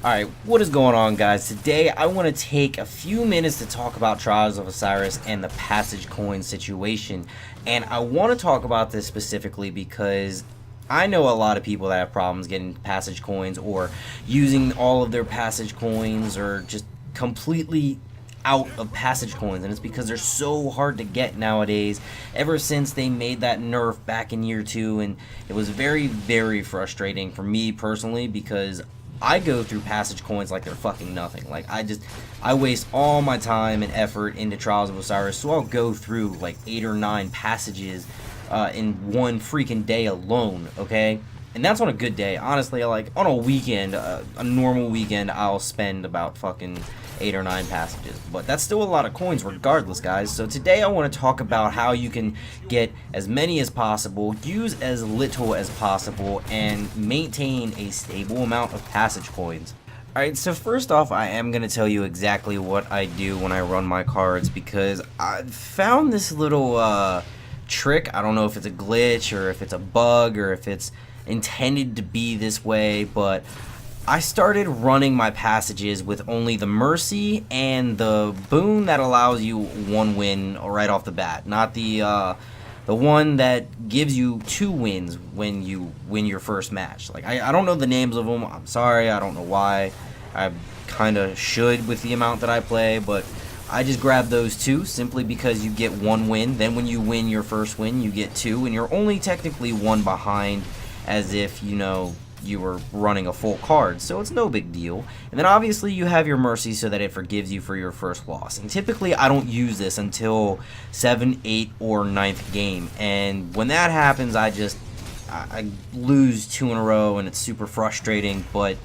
Alright, what is going on, guys? Today I want to take a few minutes to talk about Trials of Osiris and the passage coin situation. And I want to talk about this specifically because I know a lot of people that have problems getting passage coins or using all of their passage coins or just completely out of passage coins, and it's because they're so hard to get nowadays ever since they made that nerf back in year 2, and it was very frustrating for me personally because I go through passage coins like they're fucking nothing. Like I waste all my time and effort into Trials of Osiris, so I'll go through like 8 or 9 passages in one freaking day alone, okay? And that's on a good day. Honestly, like on a weekend, a normal weekend, I'll spend about fucking 8 or 9 passages. But that's still a lot of coins regardless, guys. So today I want to talk about how you can get as many as possible, use as little as possible, and maintain a stable amount of passage coins. Alright, so first off, I am going to tell you exactly what I do when I run my cards, because I found this little trick. I don't know if it's a glitch or if it's a bug or if it's intended to be this way, but I started running my passages with only the Mercy and the boon that allows you 1 win right off the bat, not the one that gives you 2 wins when you win your first match. Like I don't know the names of them. I'm sorry, I don't know why. I kind of should with the amount that I play, but I just grabbed those 2 simply because you get 1 win. Then when you win your first win, you get 2, and you're only technically 1 behind, as if, you know, you were running a full card, so it's no big deal. And then obviously you have your Mercy so that it forgives you for your first loss. And typically I don't use this until 7th, 8th, or 9th game, and when that happens I lose 2 in a row and it's super frustrating. But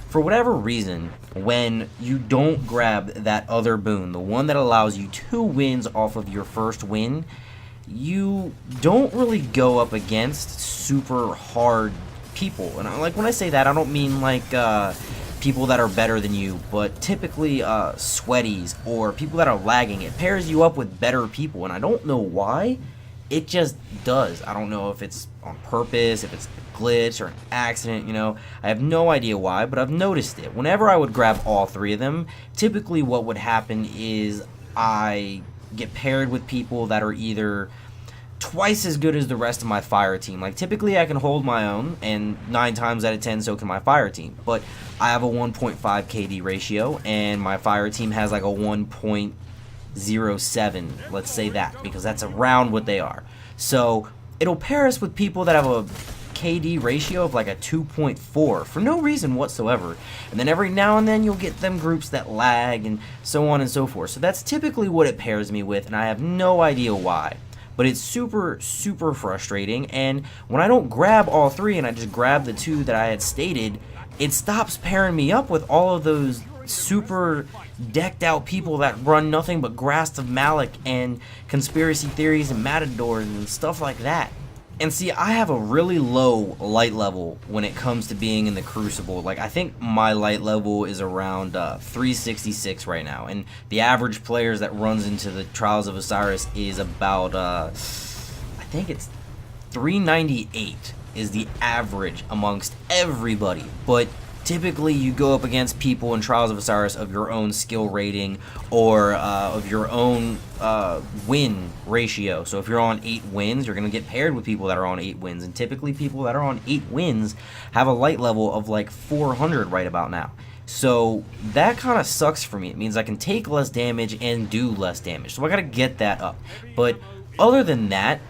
for whatever reason, when you don't grab that other boon, the one that allows you 2 wins off of your first win, you don't really go up against super hard people. And like when I say that, I don't mean like people that are better than you, but typically sweaties or people that are lagging. It pairs you up with better people, and I don't know why. It just does. I don't know if it's on purpose, if it's a glitch or an accident, you know. I have no idea why, but I've noticed it. Whenever I would grab all 3 of them, typically what would happen is I get paired with people that are either twice as good as the rest of my fire team. Like typically I can hold my own, and 9 times out of 10 so can my fire team, but I have a 1.5 KD ratio and my fire team has like a 1.07, let's say that, because that's around what they are. So it'll pair us with people that have a KD ratio of like a 2.4 for no reason whatsoever, and then every now and then you'll get them groups that lag and so on and so forth. So that's typically what it pairs me with, and I have no idea why. But it's super frustrating, and when I don't grab all 3 and I just grab the 2 that I had stated, it stops pairing me up with all of those super decked out people that run nothing but Grasp of Malik and Conspiracy Theories and Matadors and stuff like that. And see, I have a really low light level when it comes to being in the Crucible. Like, I think my light level is around 366 right now. And the average players that runs into the Trials of Osiris is about, I think it's 398 is the average amongst everybody. But typically you go up against people in Trials of Osiris of your own skill rating or of your own win ratio. So if you're on 8 wins, you're going to get paired with people that are on 8 wins. And typically people that are on 8 wins have a light level of like 400 right about now. So that kind of sucks for me. It means I can take less damage and do less damage. So I got to get that up. But other than that,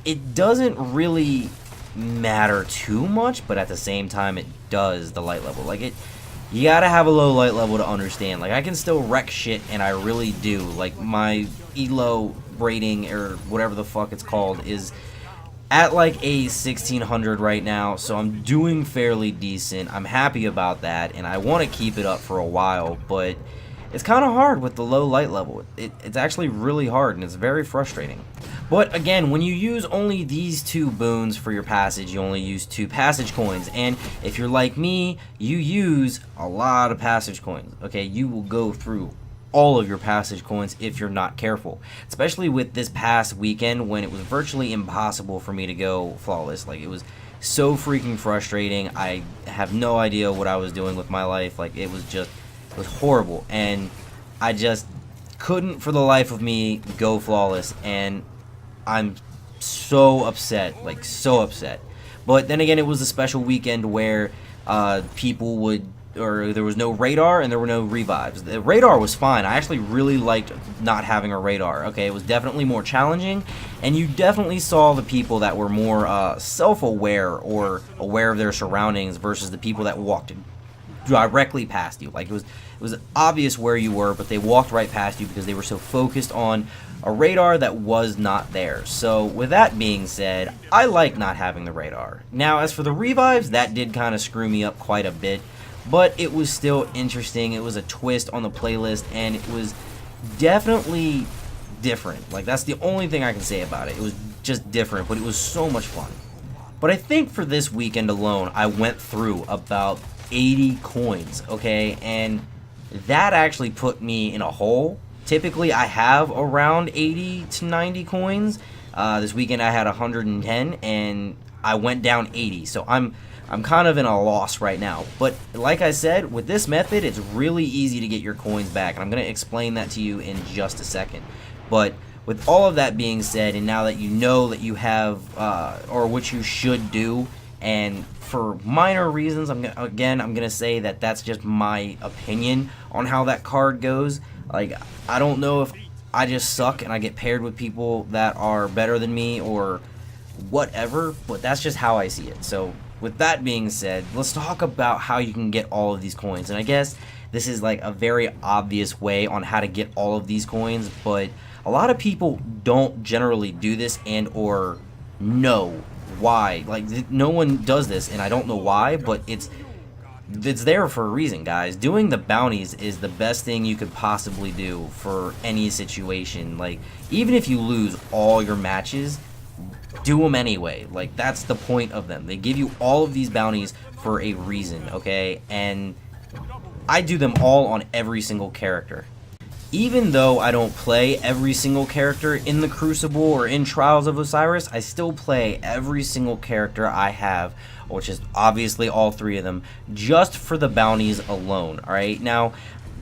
it doesn't really matter too much, but at the same time it does, the light level. Like, you gotta have a low light level to understand. Like, I can still wreck shit, and I really do. Like, my ELO rating, or whatever the fuck it's called, is at like a 1600 right now, so I'm doing fairly decent. I'm happy about that, and I want to keep it up for a while, but it's kind of hard with the low light level. It's actually really hard, and it's very frustrating. But again, when you use only these 2 boons for your passage, you only use 2 passage coins. And if you're like me, you use a lot of passage coins. Okay, you will go through all of your passage coins if you're not careful. Especially with this past weekend when it was virtually impossible for me to go flawless. Like, it was so freaking frustrating. I have no idea what I was doing with my life. Like, it was horrible, and I just couldn't for the life of me go flawless, and I'm so upset, like so upset. But then again, it was a special weekend where people would, or there was no radar and there were no revives. The radar was fine. I actually really liked not having a radar. Okay, it was definitely more challenging, and you definitely saw the people that were more self-aware or aware of their surroundings versus the people that walked directly past you. Like, it was obvious where you were, but they walked right past you because they were so focused on a radar that was not there. So with that being said, I like not having the radar. Now, as for the revives, that did kind of screw me up quite a bit, but it was still interesting. It was a twist on the playlist, and it was definitely different. Like, that's the only thing I can say about it. It was just different, but it was so much fun. But I think for this weekend alone, I went through about 80 coins, okay? And that actually put me in a hole. Typically, I have around 80 to 90 coins. This weekend I had 110, and I went down 80. So I'm kind of in a loss right now. But like I said, with this method, it's really easy to get your coins back. And I'm going to explain that to you in just a second. But with all of that being said, and now that you know that you have, or what you should do, and for minor reasons, I'm gonna say that that's just my opinion on how that card goes. Like, I don't know if I just suck and I get paired with people that are better than me or whatever, but that's just how I see it. So with that being said, let's talk about how you can get all of these coins. And I guess this is like a very obvious way on how to get all of these coins, but a lot of people don't generally do this and or know why. Like, no one does this, and I don't know why, but it's there for a reason, guys. Doing the bounties is the best thing you could possibly do for any situation. Like, even if you lose all your matches, do them anyway. Like, that's the point of them. They give you all of these bounties for a reason, okay? And I do them all on every single character. Even though I don't play every single character in the Crucible or in Trials of Osiris, I still play every single character I have, which is obviously all three of them, just for the bounties alone, alright? Now,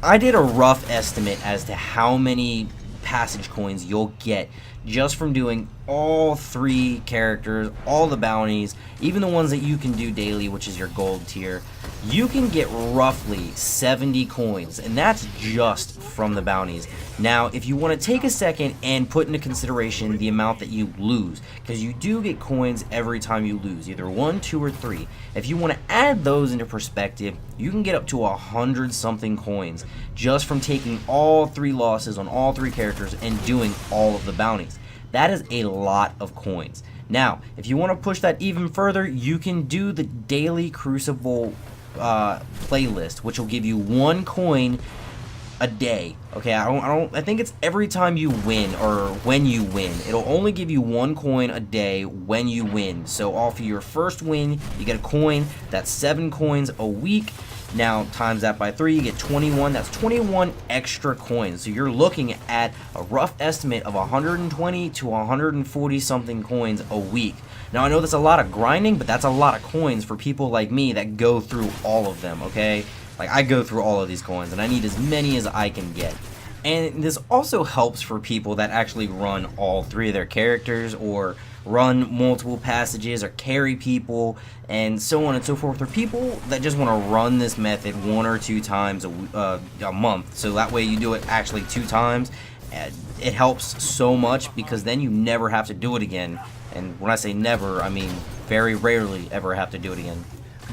I did a rough estimate as to how many passage coins you'll get just from doing all three characters, all the bounties, even the ones that you can do daily, which is your gold tier. You can get roughly 70 coins, and that's just from the bounties. Now, if you want to take a second and put into consideration the amount that you lose, because you do get coins every time you lose, either 1, 2, or 3. If you want to add those into perspective, you can get up to 100 something coins just from taking all three losses on all three characters and doing all of the bounties. That is a lot of coins. Now, if you want to push that even further, you can do the daily Crucible playlist, which will give you 1 coin a day. Okay, I think it's every time you win or when you win. It'll only give you 1 coin a day when you win. So off of your first win, you get a coin. That's 7 coins a week. Now, times that by 3, you get 21. That's 21 extra coins. So you're looking at a rough estimate of 120 to 140 something coins a week. Now, I know that's a lot of grinding, but that's a lot of coins for people like me that go through all of them, okay? Like, I go through all of these coins, and I need as many as I can get. And this also helps for people that actually run all three of their characters, or run multiple passages, or carry people, and so on and so forth. Or people that just want to run this method 1 or 2 times a month, so that way you do it actually 2 times. It helps so much because then you never have to do it again. And when I say never, I mean very rarely ever have to do it again.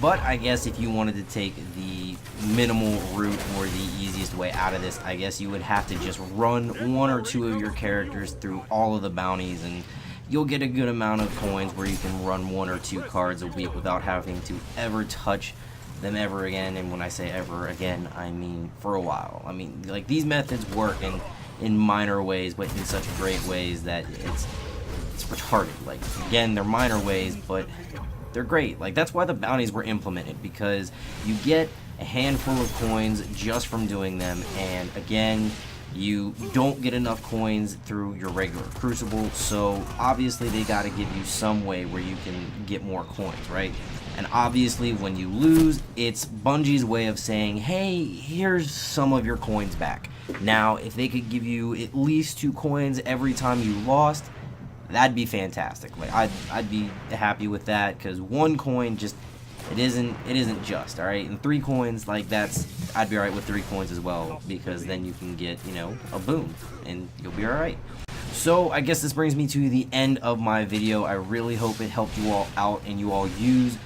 But I guess if you wanted to take the minimal route or the easiest way out of this, I guess you would have to just run 1 or 2 of your characters through all of the bounties, and you'll get a good amount of coins where you can run 1 or 2 cards a week without having to ever touch them ever again. And when I say ever again, I mean for a while. I mean, like, these methods work in minor ways, but in such great ways that it's retarded. Like, again, they're minor ways, but they're great. Like, that's why the bounties were implemented, because you get a handful of coins just from doing them. And again, you don't get enough coins through your regular Crucible, so obviously they got to give you some way where you can get more coins, right? And obviously when you lose, it's Bungie's way of saying, hey, here's some of your coins back. Now, if they could give you at least 2 coins every time you lost, that'd be fantastic. Like I'd be happy with that, because 1 coin just it isn't just, all right. And 3 coins, like I'd be alright with 3 coins as well, because then you can get, you know, a boon and you'll be alright. So I guess this brings me to the end of my video. I really hope it helped you all out and you all use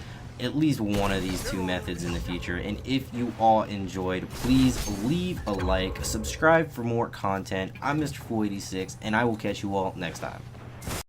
at least one of these 2 methods in the future. And if you all enjoyed, please leave a like, subscribe for more content. I'm Mr. Fool 86, and I will catch you all next time.